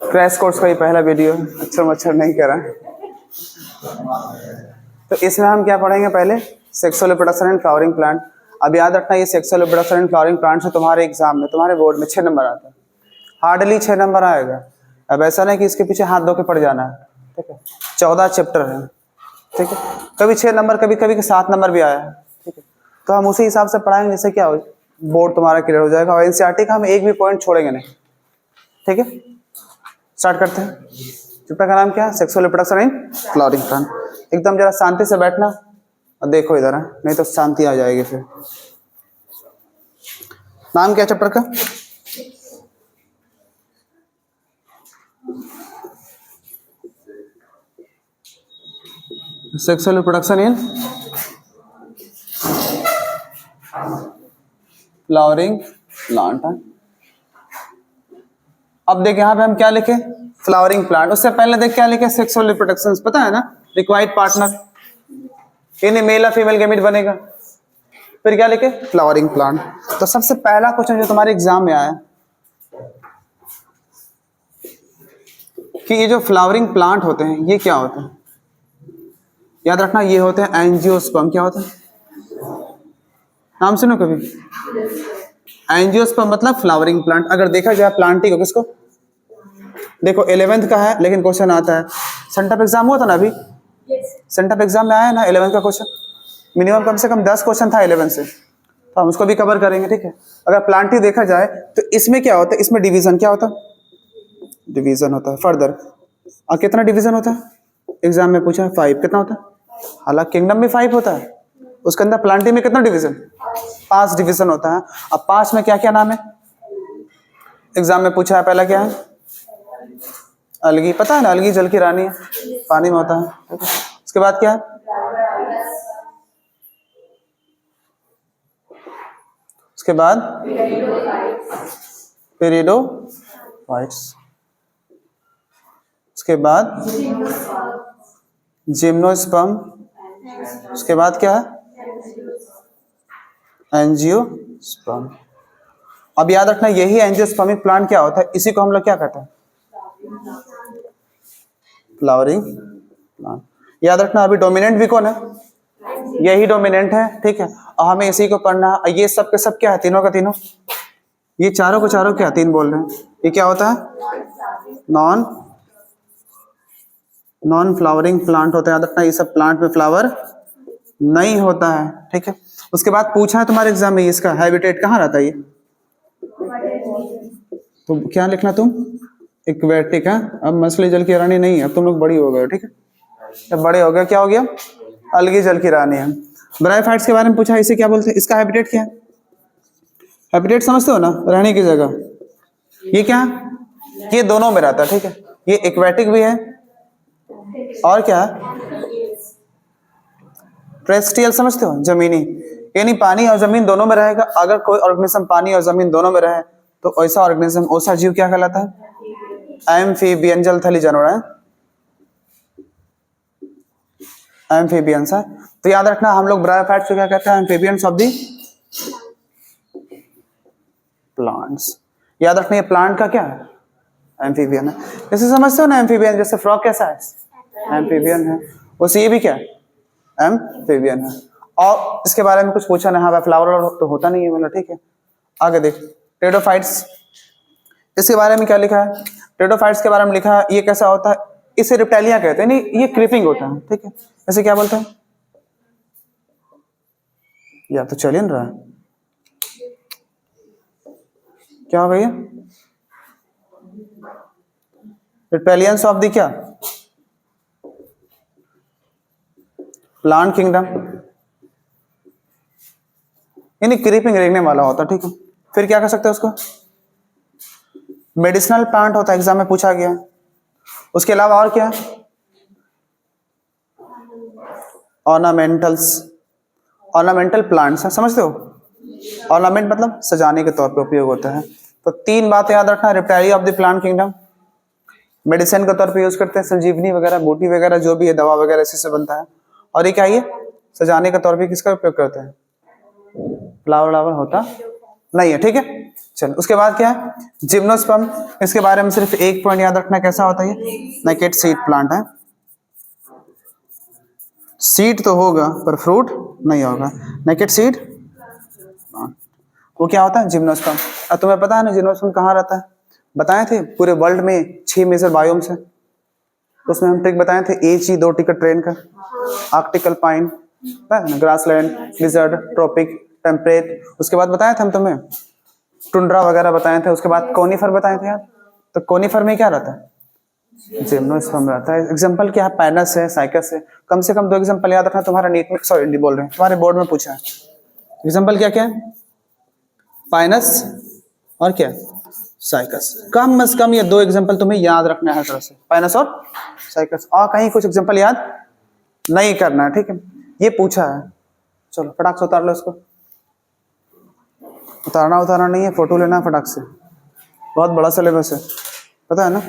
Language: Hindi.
क्रैश कोर्स का ये पहला वीडियो, अक्षर मच्छर नहीं करा। तो इसमें हम क्या पढ़ेंगे, पहले sexual reproduction and flowering plant. अब याद रखना ये sexual reproduction and flowering plant से तुम्हारे एग्जाम में, तुम्हारे बोर्ड में 6 नंबर आता है, हार्डली 6 नंबर आएगा। अब ऐसा नहीं कि इसके पीछे हाथ धो के पड़ जाना है, ठीक है। 14 चैप्टर है, ठीक है। कभी 6 नंबर, कभी कभी 7 नंबर भी आया है, ठीक है। तो हम उसी हिसाब से पढ़ाएंगे, जैसे क्या हो बोर्ड तुम्हारा क्लियर हो जाएगा। और एनसीईआरटी का हम एक भी पॉइंट छोड़ेंगे नहीं, ठीक है। स्टार्ट करते हैं। चैप्टर का नाम क्या है, sexual reproduction and flowering plant. एकदम जरा शांति से बैठना और देखो इधर, नहीं तो शांति आ जाएगी फिर। नाम क्या चैप्टर का, sexual reproduction and flowering plant. अब देख यहाँ पे हम क्या लिखे, फ्लावरिंग प्लांट। उससे पहले देख क्या लिखे, सेक्सुअल रिप्रोडक्शन, पता है ना, रिक्वायर्ड पार्टनर, यानी मेल या फीमेल गैमेट बनेगा। फिर क्या लिखे, फ्लावरिंग प्लांट। तो सबसे पहला क्वेश्चन जो तुम्हारे एग्जाम में आया कि ये जो फ्लावरिंग प्लांट होते हैं ये क्या होते हैं, याद रखना ये होते हैं एंजियोस्पर्म। क्या होता है, नाम सुनो कभी, एंजियोस्पर्म मतलब फ्लावरिंग प्लांट। अगर देखा जाए प्लांटिंग को किसको, देखो 11th का है लेकिन क्वेश्चन आता है, सेंटअप एग्जाम हुआ था ना अभी, सेंटअप एग्जाम में आया है ना 11th का क्वेश्चन, मिनिमम कम से कम 10 क्वेश्चन था 11 से, तो हम उसको भी कवर करेंगे, ठीक है। अगर प्लांटिंग देखा जाए तो इसमें क्या होता है, इसमें डिवीजन क्या होता है, डिवीजन होता है फर्दर। और कितना डिवीजन होता है, एग्जाम में पूछा है 5, कितना होता है, हालांकि किंगडम में 5 होता है, उसके अंदर प्लांटिंग में कितना डिवीजन, 5 डिवीजन होता है। अब 5 में क्या क्या नाम है, एग्जाम में पूछा है, पहला क्या है, अलगी, पता है ना, अलगी जल की रानी है, पानी में होता है। उसके बाद क्या है, उसके बाद पेरिडोफाइट्स, उसके बाद जिम्नोस्पर्म, उसके बाद क्या है, एंजियोस्पर्म। अब याद रखना यही एंजियोस्पर्मिक प्लांट क्या होता है, इसी को हम लोग क्या कहते हैं, फ्लावरिंग प्लांट। याद रखना अभी डोमिनेंट भी कौन है, यही डोमिनेंट है, ठीक है। और हमें इसी को पढ़ना है। ये सब के सब क्या है, तीनों का तीनों, ये चारों को चारों क्या, 3 बोल रहे हैं, ये क्या होता है, नॉन फ्लावरिंग प्लांट होता है। याद रखना ये सब प्लांट में फ्लावर नहीं होता है, ठीक है। उसके बाद पूछा है तुम्हारे एग्जाम में इसका हैबिटेट कहाँ रहता है, ये तो क्या लिखना तुम, एक्वेटिक है। अब मछली जल की रानी नहीं है, अब तुम लोग बड़ी हो गए, ठीक है। जब बड़े हो गए क्या हो गया, अलगी जल की रानी है। ब्रायोफाइट्स के बारे में पूछा, इसे क्या बोलते हैं, इसका हैबिटेट क्या है, हैबिटेट समझते हो ना, रहने की जगह। ये क्या है, ये दोनों में रहता है, ठीक है। ये एक्वेटिक भी है और क्या है, टेरेस्ट्रियल, समझते हो, जमीनी, यानी पानी और जमीन दोनों में रहेगा। अगर कोई ऑर्गेनिज्म पानी और जमीन दोनों में रहे तो ऐसा ऑर्गेनिज्म, ऐसा जीव क्या कहलाता है, एम्फीबियन, जलथली जानवर है, एम्फीबियंस है। तो याद रखना हम लोग ब्रायोफाइट्स को क्या कहते हैं, एम्फीबियंस ऑफ दी प्लांट्स। याद रखना ये प्लांट का क्या है, एम्फीबियन है। जैसे समझते हो ना एम्फीबियन, जैसे फ्रॉग कैसा है, एम्फीबियन है, वैसे ये भी क्या है, एम्फीबियन है। और इसके बारे में कुछ पूछा नहीं, हाँ फ्लावर तो होता नहीं है बोला, ठीक है। आगे देख, टेरिडोफाइट्स, इसके बारे में क्या लिखा है, टेरिडोफाइट्स के बारे में लिखा है ये कैसा होता है, इसे रिप्टाइलिया कहते हैं, नहीं ये क्रीपिंग होता है, ठीक है। इसे क्या बोलते हैं, या तो चल ही नहीं रहा है, क्या हो गया, रिप्टाइलियंस ऑफ द क्या, प्लांट किंगडम, यानी क्रीपिंग, रेंगने वाला होता, ठीक है। फिर क्या कर सकते हैं उसको, मेडिसिनल प्लांट होता है, एग्जाम में पूछा गया। उसके अलावा और क्या, ऑर्नामेंटल्स, ऑर्नामेंटल प्लांट्स है, समझते हो, ऑर्नामेंट मतलब सजाने के तौर पे उपयोग होता है। तो 3 बातें याद रखना, reptilia of the plant kingdom, medicine के तौर पे यूज करते हैं, संजीवनी वगैरह, बूटी वगैरह जो भी है, दवा वगैरह इसी से बनता है। और ये क्या है, सजाने के तौर पे किसका उपयोग करते हैं, फ्लावर व्लावर होता नहीं है, ठीक है। चलो उसके बाद क्या है, जिम्नोस्पर्म। इसके बारे में सिर्फ एक पॉइंट याद रखना, कैसा होता है ये, नेकेड सीड प्लांट है। सीड तो होगा पर फ्रूट नहीं होगा, नेकेड सीड। वो क्या होता है, जिम्नोस्पर्म। अब तुम्हें पता है ना जिम्नोस्पर्म कहाँ रहता है, बताए थे पूरे वर्ल्ड में 6 मेजर बायोम्स है, तो उसमें हम ट्रिक बताए थे, एक 2 टिकट ट्रेन का, arctical pine, grassland, lizard, tropic, temperate. उसके बाद बताए थे हम तुम्हें टुंड्रा वगैरह बताए थे। उसके बाद कोनिफर बताए थे यार, तो कोनिफर में क्या रहता है, जिम्नोस्पर्म रहता है। एग्जांपल क्या है, पैनस है, साइकस है। कम से कम 2 एग्जांपल याद रखना, तुम्हारा नीट में, सॉरी बोल रहे हैं, तुम्हारे बोर्ड में पूछा है। एग्जांपल क्या क्या है, पाइनस और क्या, साइकस। कम से कम ये 2 एग्जांपल तुम्हें याद रखना है हर तरह से, पाइनस और साइकस, और कहीं कुछ एग्जांपल याद नहीं करना है, ठीक है। ये पूछा है, चलो फटाक से उतार लो इसको। उतारना नहीं है, फोटो लेना है फटाक से, बहुत बड़ा सिलेबस है, पता है ना।